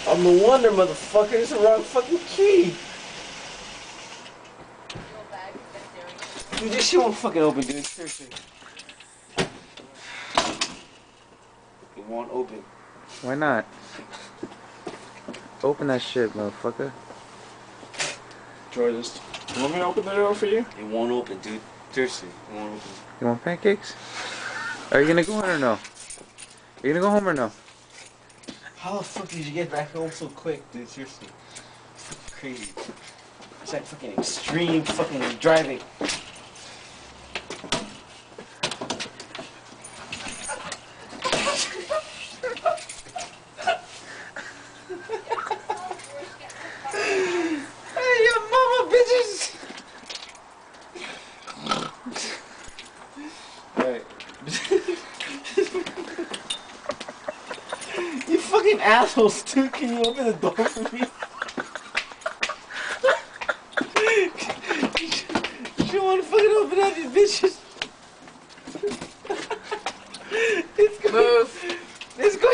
I'm the wonder, motherfucker. It's the wrong fucking key. Dude, this shit won't fucking open, dude. Seriously. It won't open. Why not? Open that shit, motherfucker. Try this. You want me to open the door for you? It won't open, dude. Seriously, it won't open. You want pancakes? Are you gonna go in or no? Are you gonna go home or no? How the fuck did you get back home so quick, dude? Seriously. It's fucking crazy. It's like fucking extreme fucking driving. Hey, your mama, bitches! Alright. You fucking assholes, dude. Can you open the door for me? You want to fucking open up, you bitches?